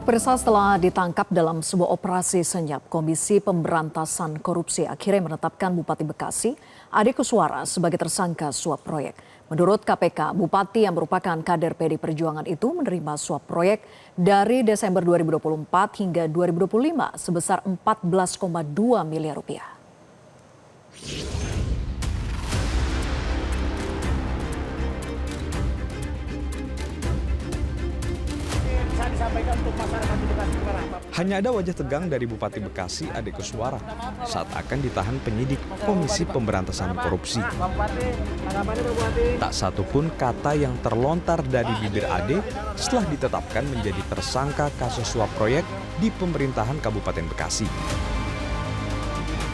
Pemirsa, setelah ditangkap dalam sebuah operasi senyap, Komisi Pemberantasan Korupsi akhirnya menetapkan Bupati Bekasi, Ade Kuswara, sebagai tersangka suap proyek. Menurut KPK, Bupati yang merupakan kader PD Perjuangan itu menerima suap proyek dari Desember 2024 hingga 2025 sebesar 14,2 miliar rupiah. Hanya ada wajah tegang dari Bupati Bekasi, Ade Kuswara, saat akan ditahan penyidik Komisi Pemberantasan Korupsi. Tak satu pun kata yang terlontar dari bibir Ade setelah ditetapkan menjadi tersangka kasus suap proyek di pemerintahan Kabupaten Bekasi.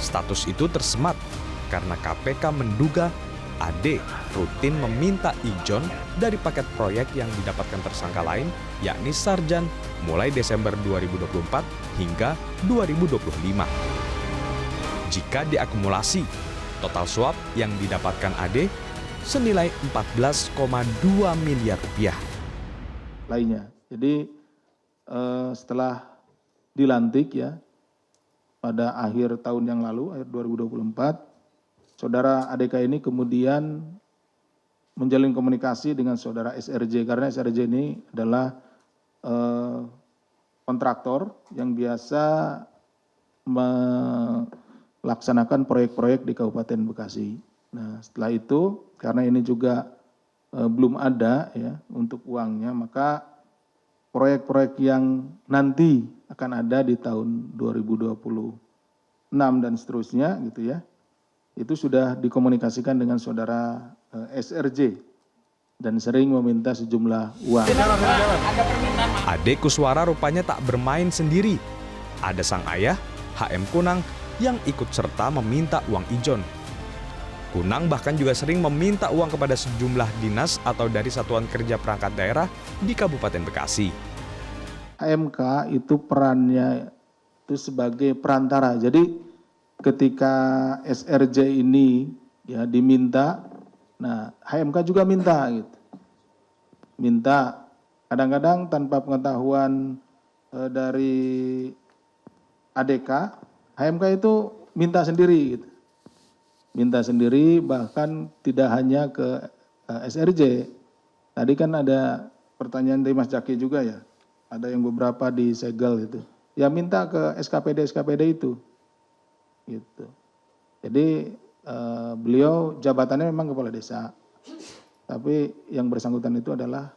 Status itu tersemat karena KPK menduga Ade rutin meminta ijon dari paket proyek yang didapatkan tersangka lain, yakni Sarjan, mulai Desember 2024 hingga 2025. Jika diakumulasi, total suap yang didapatkan Ade senilai 14,2 miliar rupiah. Lainnya. Jadi setelah dilantik ya pada akhir tahun yang lalu, akhir 2024, Saudara ADK ini kemudian menjalin komunikasi dengan saudara SRJ, karena SRJ ini adalah kontraktor yang biasa melaksanakan proyek-proyek di Kabupaten Bekasi. Nah, setelah itu karena ini juga belum ada ya untuk uangnya, maka proyek-proyek yang nanti akan ada di tahun 2026 dan seterusnya gitu ya, itu sudah dikomunikasikan dengan saudara SRJ dan sering meminta sejumlah uang. Ade Kuswara rupanya tak bermain sendiri. Ada sang ayah, HM Kunang, yang ikut serta meminta uang ijon. Kunang bahkan juga sering meminta uang kepada sejumlah dinas atau dari satuan kerja perangkat daerah di Kabupaten Bekasi. HMK itu perannya itu sebagai perantara. Jadi ketika SRJ ini ya diminta, nah HMK juga minta gitu. Minta kadang-kadang tanpa pengetahuan dari ADK, HMK itu minta sendiri gitu. Minta sendiri, bahkan tidak hanya ke SRJ. Tadi kan ada pertanyaan dari Mas Jaki juga ya. Ada yang beberapa disegel itu. Ya minta ke SKPD itu. Gitu. Jadi beliau jabatannya memang kepala desa, tapi yang bersangkutan itu adalah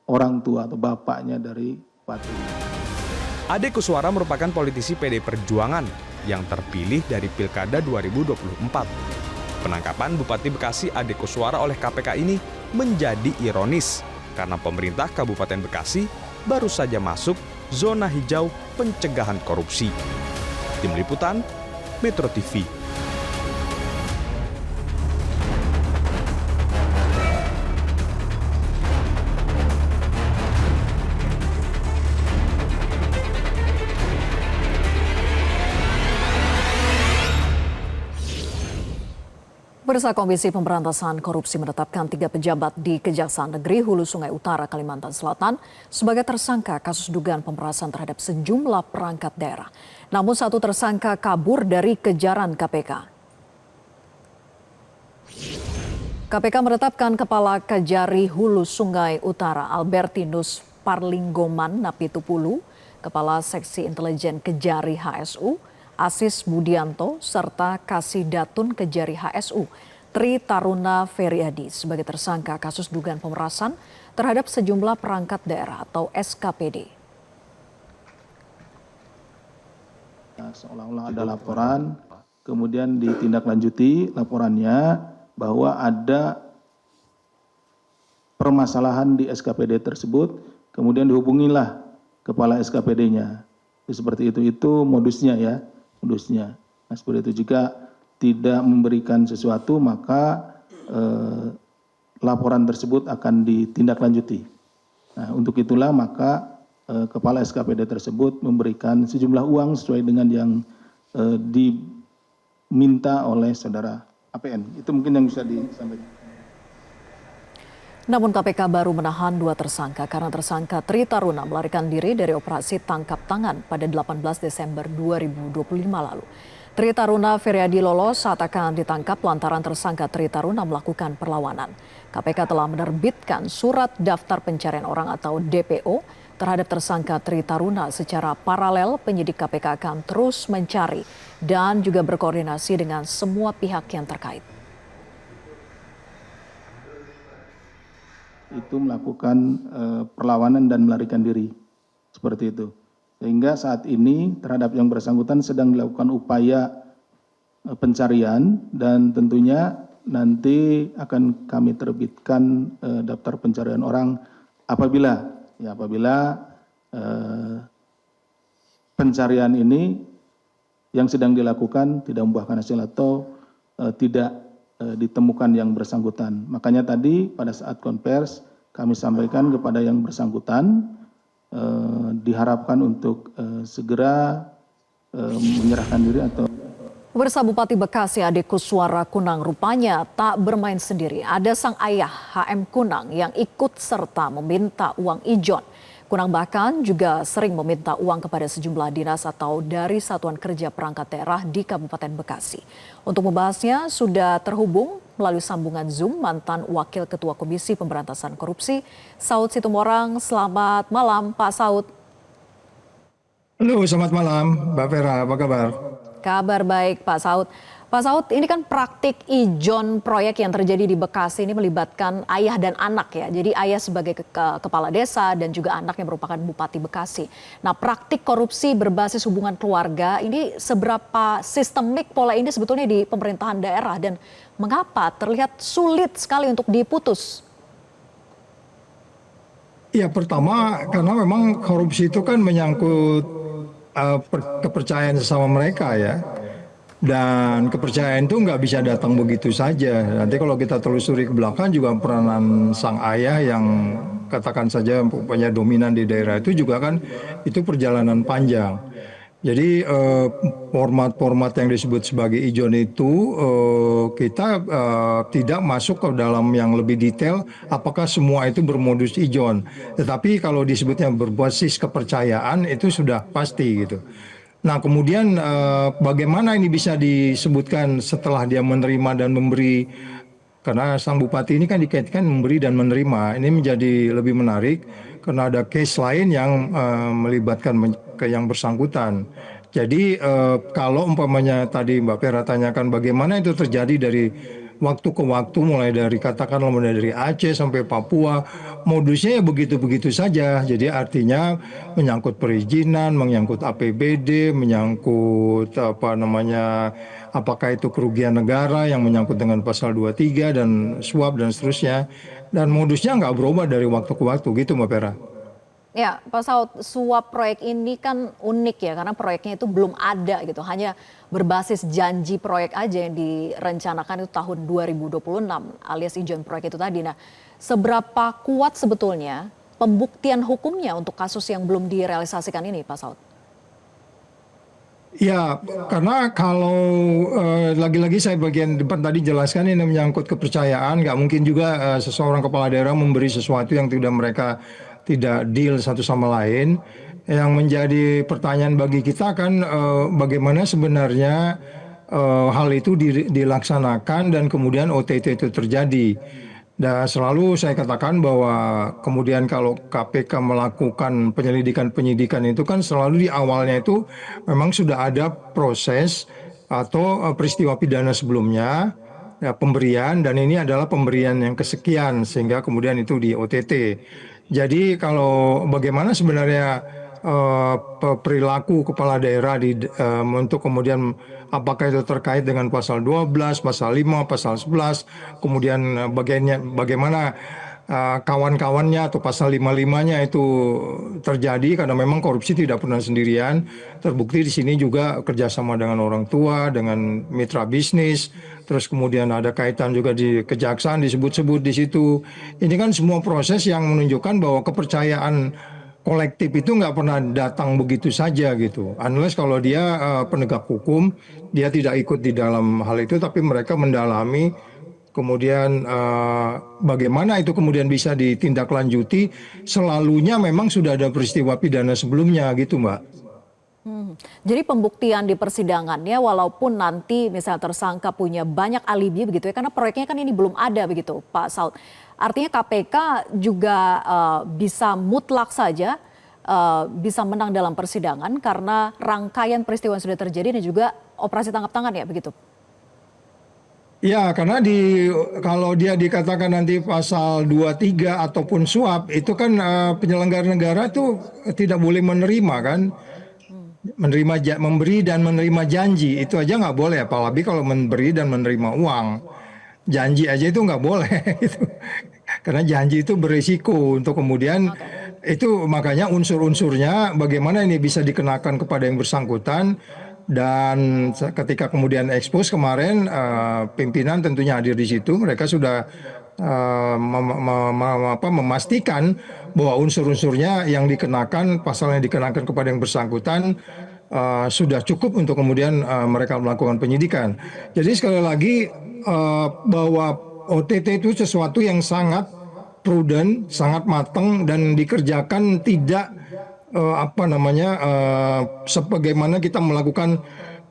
orang tua atau bapaknya dari bupati. Ade Kuswara merupakan politisi PD Perjuangan yang terpilih dari Pilkada 2024. Penangkapan Bupati Bekasi Ade Kuswara oleh KPK ini menjadi ironis karena pemerintah Kabupaten Bekasi baru saja masuk zona hijau pencegahan korupsi. Tim Liputan Metro TV. Pemirsa, Komisi Pemberantasan Korupsi menetapkan 3 pejabat di Kejaksaan Negeri Hulu Sungai Utara, Kalimantan Selatan sebagai tersangka kasus dugaan pemerasan terhadap sejumlah perangkat daerah. Namun satu tersangka kabur dari kejaran KPK. KPK menetapkan Kepala Kejari Hulu Sungai Utara Albertinus Parlinggoman Napitupulu, Kepala Seksi Intelijen Kejari HSU Asis Budianto, serta Kasidatun Kejari HSU Tri Taruna Feriadi sebagai tersangka kasus dugaan pemerasan terhadap sejumlah perangkat daerah atau SKPD. Seolah-olah ada laporan, kemudian ditindaklanjuti laporannya bahwa ada permasalahan di SKPD tersebut, kemudian dihubungilah kepala SKPD-nya. Seperti itu modusnya ya. Nah, seperti itu jika tidak memberikan sesuatu, maka laporan tersebut akan ditindaklanjuti. Nah, untuk itulah maka kepala SKPD tersebut memberikan sejumlah uang sesuai dengan yang diminta oleh saudara APN. Itu mungkin yang bisa disampaikan. Namun KPK baru menahan 2 tersangka karena tersangka Tri Taruna melarikan diri dari operasi tangkap tangan pada 18 Desember 2025 lalu. Tri Taruna Feryadi lolos saat akan ditangkap lantaran tersangka Tri Taruna melakukan perlawanan. KPK telah menerbitkan surat daftar pencarian orang atau DPO terhadap tersangka Tri Taruna. Secara paralel penyidik KPK akan terus mencari dan juga berkoordinasi dengan semua pihak yang terkait. Itu melakukan perlawanan dan melarikan diri, seperti itu. Sehingga saat ini terhadap yang bersangkutan sedang dilakukan upaya pencarian dan tentunya nanti akan kami terbitkan daftar pencarian orang apabila pencarian ini yang sedang dilakukan tidak membuahkan hasil atau tidak ditemukan yang bersangkutan. Makanya tadi pada saat konvers kami sampaikan kepada yang bersangkutan diharapkan untuk segera menyerahkan diri atau. Pemirsa, Bupati Bekasi Ade Kuswara Kunang rupanya tak bermain sendiri. Ada sang ayah HM Kunang yang ikut serta meminta uang ijon. Kunang bahkan juga sering meminta uang kepada sejumlah dinas atau dari satuan kerja perangkat daerah di Kabupaten Bekasi. Untuk membahasnya sudah terhubung melalui sambungan Zoom mantan Wakil Ketua Komisi Pemberantasan Korupsi, Saud Situmorang. Selamat malam, Pak Saud. Halo, selamat malam, Mbak Vera, apa kabar? Kabar baik, Pak Saud. Pak Saud, ini kan praktik ijon proyek yang terjadi di Bekasi ini melibatkan ayah dan anak ya. Jadi ayah sebagai kepala desa dan juga anak yang merupakan Bupati Bekasi. Nah, praktik korupsi berbasis hubungan keluarga ini seberapa sistemik pola ini sebetulnya di pemerintahan daerah dan mengapa terlihat sulit sekali untuk diputus? Ya, pertama karena memang korupsi itu kan menyangkut kepercayaan sesama mereka ya. Dan kepercayaan itu nggak bisa datang begitu saja. Nanti kalau kita telusuri ke belakang juga peranan sang ayah yang katakan saja punya dominan di daerah itu juga kan itu perjalanan panjang. Jadi format-format yang disebut sebagai ijon itu kita tidak masuk ke dalam yang lebih detail apakah semua itu bermodus ijon. Tetapi kalau disebutnya berbasis kepercayaan itu sudah pasti gitu. Nah kemudian bagaimana ini bisa disebutkan setelah dia menerima dan memberi, karena sang bupati ini kan dikaitkan memberi dan menerima. Ini menjadi lebih menarik karena ada case lain yang melibatkan ke yang bersangkutan. Jadi kalau umpamanya tadi Mbak Vera tanyakan bagaimana itu terjadi dari waktu ke waktu, mulai dari katakanlah mulai dari Aceh sampai Papua, modusnya ya begitu-begitu saja. Jadi artinya menyangkut perizinan, menyangkut APBD, menyangkut apakah itu kerugian negara yang menyangkut dengan pasal 23 dan suap dan seterusnya. Dan modusnya nggak berubah dari waktu ke waktu gitu Mbak Vera. Ya, Pak Saud, suap proyek ini kan unik ya karena proyeknya itu belum ada gitu. Hanya berbasis janji proyek aja yang direncanakan itu tahun 2026 alias ijon proyek itu tadi. Nah, seberapa kuat sebetulnya pembuktian hukumnya untuk kasus yang belum direalisasikan ini, Pak Saud? Ya, karena kalau lagi-lagi saya bagian depan tadi jelaskan ini menyangkut kepercayaan, nggak mungkin juga seseorang kepala daerah memberi sesuatu yang mereka tidak deal satu sama lain. Yang menjadi pertanyaan bagi kita kan bagaimana sebenarnya hal itu dilaksanakan dan kemudian OTT itu terjadi. Dan selalu saya katakan bahwa kemudian kalau KPK melakukan penyidikan itu kan selalu di awalnya itu memang sudah ada proses atau peristiwa pidana sebelumnya, ya, pemberian, dan ini adalah pemberian yang kesekian sehingga kemudian itu di OTT. Jadi kalau bagaimana sebenarnya perilaku kepala daerah untuk kemudian apakah itu terkait dengan pasal 12, pasal 5, pasal 11, kemudian bagaimana kawan-kawannya atau pasal 55-nya itu terjadi karena memang korupsi tidak pernah sendirian. Terbukti di sini juga kerjasama dengan orang tua, dengan mitra bisnis, terus kemudian ada kaitan juga di kejaksaan disebut-sebut di situ. Ini kan semua proses yang menunjukkan bahwa kepercayaan kolektif itu nggak pernah datang begitu saja gitu. Unless kalau dia penegak hukum, dia tidak ikut di dalam hal itu, tapi mereka mendalami kemudian bagaimana itu kemudian bisa ditindaklanjuti, selalunya memang sudah ada peristiwa pidana sebelumnya gitu, Mbak. Jadi pembuktian di persidangannya walaupun nanti misalnya tersangka punya banyak alibi begitu ya, karena proyeknya kan ini belum ada begitu Pak Saud. Artinya KPK juga bisa mutlak saja bisa menang dalam persidangan karena rangkaian peristiwa yang sudah terjadi dan juga operasi tangkap tangan ya begitu. Ya, karena kalau dia dikatakan nanti pasal 23 ataupun suap, itu kan penyelenggara negara itu tidak boleh menerima kan. Memberi dan menerima janji itu aja nggak boleh, apalagi kalau memberi dan menerima uang. Janji aja itu nggak boleh gitu. Karena janji itu berisiko untuk kemudian itu, makanya unsur-unsurnya bagaimana ini bisa dikenakan kepada yang bersangkutan. Dan ketika kemudian ekspos kemarin, pimpinan tentunya hadir di situ, mereka sudah memastikan bahwa unsur-unsurnya yang dikenakan, pasal yang dikenakan kepada yang bersangkutan sudah cukup untuk kemudian mereka melakukan penyidikan. Jadi sekali lagi bahwa OTT itu sesuatu yang sangat prudent, sangat matang dan dikerjakan tidak sebagaimana kita melakukan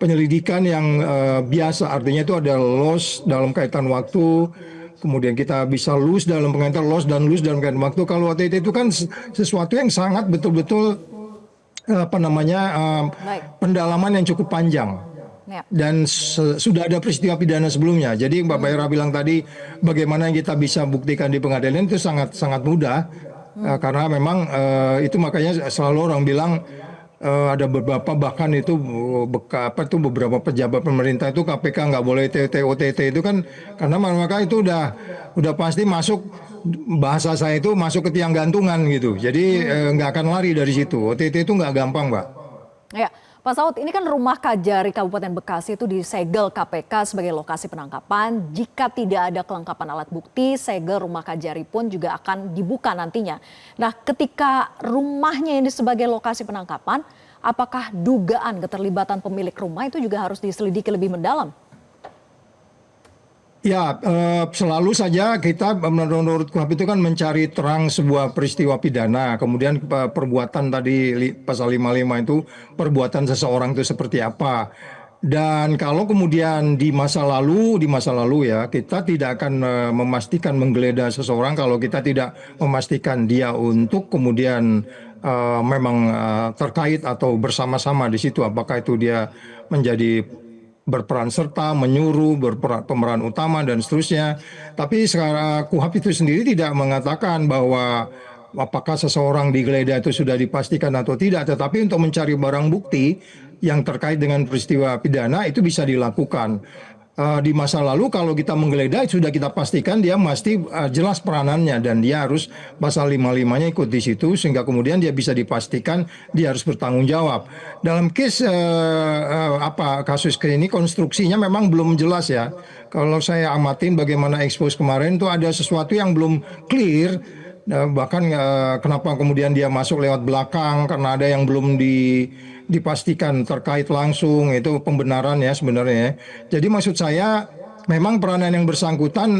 penyelidikan yang biasa, artinya itu ada loss dalam kaitan waktu. Kemudian kita bisa lose dalam pengertian loss dan lose dalam kaitan waktu. Kalau OTT itu kan sesuatu yang sangat betul-betul pendalaman yang cukup panjang. Ya. Dan sudah ada peristiwa pidana sebelumnya. Jadi Mbak Baira bilang tadi bagaimana kita bisa buktikan di pengadilan itu sangat mudah. Karena memang itu makanya selalu orang bilang ada beberapa bahkan itu beberapa pejabat pemerintah itu KPK nggak boleh OTT itu kan karena mereka itu udah pasti masuk, bahasa saya itu masuk ke tiang gantungan gitu. Jadi nggak akan lari dari situ. OTT itu nggak gampang, Mbak. Ya, Pak Saud, ini kan rumah Kajari Kabupaten Bekasi itu disegel KPK sebagai lokasi penangkapan. Jika tidak ada kelengkapan alat bukti, segel rumah Kajari pun juga akan dibuka nantinya. Nah, ketika rumahnya ini sebagai lokasi penangkapan, apakah dugaan keterlibatan pemilik rumah itu juga harus diselidiki lebih mendalam? Ya, selalu saja kita menurut KUHP itu kan mencari terang sebuah peristiwa pidana. Kemudian perbuatan tadi pasal 55 itu perbuatan seseorang itu seperti apa. Dan kalau kemudian di masa lalu ya kita tidak akan memastikan menggeledah seseorang kalau kita tidak memastikan dia untuk kemudian memang terkait atau bersama-sama di situ. Apakah itu dia menjadi berperan serta, menyuruh, pemeran utama dan seterusnya. Tapi sekarang KUHP itu sendiri tidak mengatakan bahwa apakah seseorang digeledah itu sudah dipastikan atau tidak. Tetapi untuk mencari barang bukti yang terkait dengan peristiwa pidana itu bisa dilakukan. Di masa lalu kalau kita menggeledah sudah kita pastikan dia mesti jelas peranannya dan dia harus pasal 55-nya ikut di situ sehingga kemudian dia bisa dipastikan dia harus bertanggung jawab. Dalam case kasus ini konstruksinya memang belum jelas ya. Kalau saya amatin bagaimana expose kemarin itu ada sesuatu yang belum clear. Bahkan kenapa kemudian dia masuk lewat belakang karena ada yang belum dipastikan terkait langsung, itu pembenaran ya sebenarnya. Jadi maksud saya memang peranan yang bersangkutan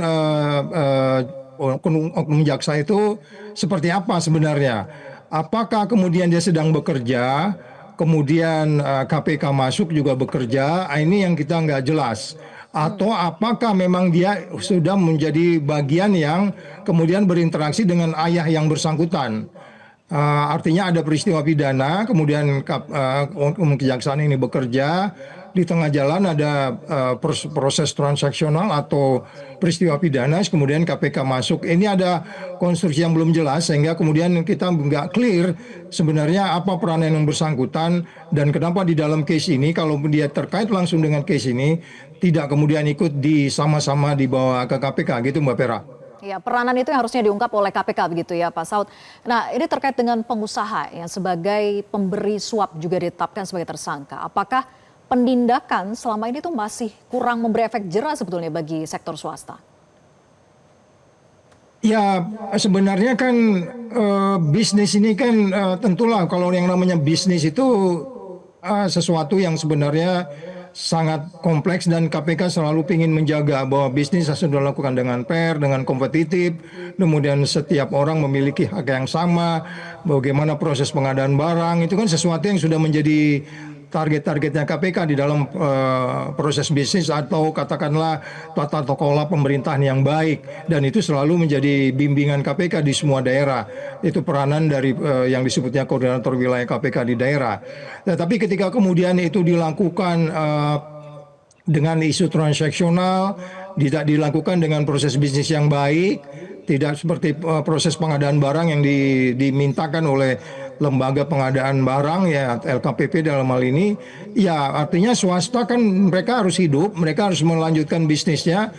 oknum jaksa itu seperti apa sebenarnya. Apakah kemudian dia sedang bekerja, kemudian KPK masuk juga bekerja, ini yang kita nggak jelas. Atau apakah memang dia sudah menjadi bagian yang kemudian berinteraksi dengan ayah yang bersangkutan. Artinya ada peristiwa pidana, kemudian kejaksaan ini bekerja, di tengah jalan ada proses transaksional atau peristiwa pidana, kemudian KPK masuk. Ini ada konstruksi yang belum jelas sehingga kemudian kita nggak clear sebenarnya apa peranan yang bersangkutan dan kenapa di dalam case ini kalau dia terkait langsung dengan case ini tidak kemudian ikut sama-sama dibawa ke KPK gitu Mbak Pera. Ya, peranan itu yang harusnya diungkap oleh KPK begitu ya Pak Saud. Nah, ini terkait dengan pengusaha yang sebagai pemberi suap juga ditetapkan sebagai tersangka. Apakah penindakan selama ini tuh masih kurang memberi efek jera sebetulnya bagi sektor swasta? Ya, sebenarnya kan bisnis ini kan tentulah kalau yang namanya bisnis itu sesuatu yang sebenarnya sangat kompleks dan KPK selalu ingin menjaga bahwa bisnis harus dilakukan dengan fair, dengan kompetitif, kemudian setiap orang memiliki hak yang sama, bagaimana proses pengadaan barang, itu kan sesuatu yang sudah menjadi target-targetnya KPK di dalam proses bisnis atau katakanlah tata kelola pemerintahan yang baik, dan itu selalu menjadi bimbingan KPK di semua daerah. Itu peranan dari yang disebutnya koordinator wilayah KPK di daerah. Tapi ketika kemudian itu dilakukan dengan isu transaksional, tidak dilakukan dengan proses bisnis yang baik, tidak seperti proses pengadaan barang yang dimintakan oleh lembaga pengadaan barang ya LKPP dalam hal ini, ya artinya swasta kan mereka harus hidup, mereka harus melanjutkan bisnisnya,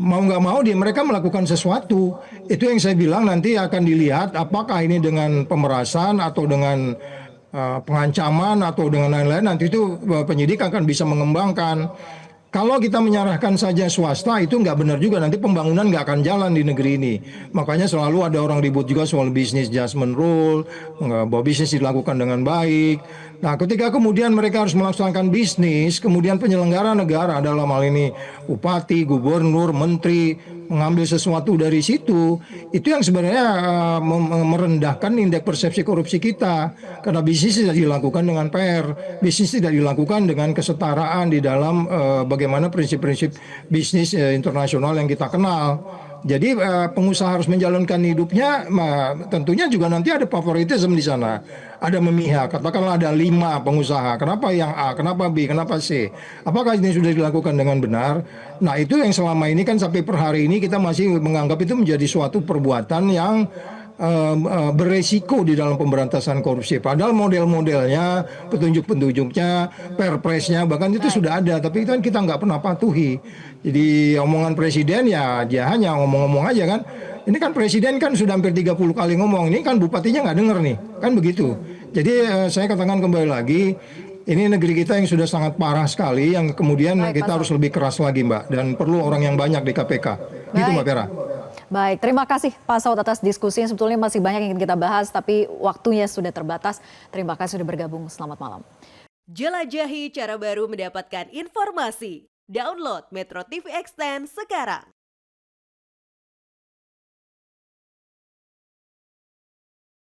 mau nggak mau mereka melakukan sesuatu. Itu yang saya bilang nanti akan dilihat apakah ini dengan pemerasan atau dengan pengancaman atau dengan lain-lain, nanti itu penyidik akan bisa mengembangkan. Kalau kita menyerahkan saja swasta itu nggak benar juga, nanti pembangunan nggak akan jalan di negeri ini. Makanya selalu ada orang ribut juga soal bisnis adjustment rule, bahwa bisnis dilakukan dengan baik. Nah, ketika kemudian mereka harus melaksanakan bisnis, kemudian penyelenggara negara dalam hal ini bupati, gubernur, menteri mengambil sesuatu dari situ, itu yang sebenarnya merendahkan indeks persepsi korupsi kita. Karena bisnis tidak dilakukan dengan fair, bisnis tidak dilakukan dengan kesetaraan di dalam bagaimana prinsip-prinsip bisnis internasional yang kita kenal. Jadi pengusaha harus menjalankan hidupnya, tentunya juga nanti ada favoritisme di sana. Ada memihak, katakanlah ada 5 pengusaha, kenapa yang A, kenapa B, kenapa C. Apakah ini sudah dilakukan dengan benar? Nah itu yang selama ini kan sampai per hari ini kita masih menganggap itu menjadi suatu perbuatan yang beresiko di dalam pemberantasan korupsi. Padahal model-modelnya, petunjuk-petunjuknya, perpresnya bahkan itu sudah ada, tapi itu kan kita nggak pernah patuhi. Jadi omongan presiden ya dia hanya ngomong-ngomong aja kan. Ini kan presiden kan sudah hampir 30 kali ngomong, ini kan bupatinya nggak denger nih, kan begitu. Jadi saya katakan kembali lagi, ini negeri kita yang sudah sangat parah sekali, yang kemudian kita harus lebih keras lagi Mbak, dan perlu orang yang banyak di KPK. Gitu Mbak Vera. Baik, terima kasih Pak Saud atas diskusinya. Sebetulnya masih banyak yang ingin kita bahas, tapi waktunya sudah terbatas. Terima kasih sudah bergabung. Selamat malam. Jelajahi cara baru mendapatkan informasi. Download Metro TV Extend sekarang.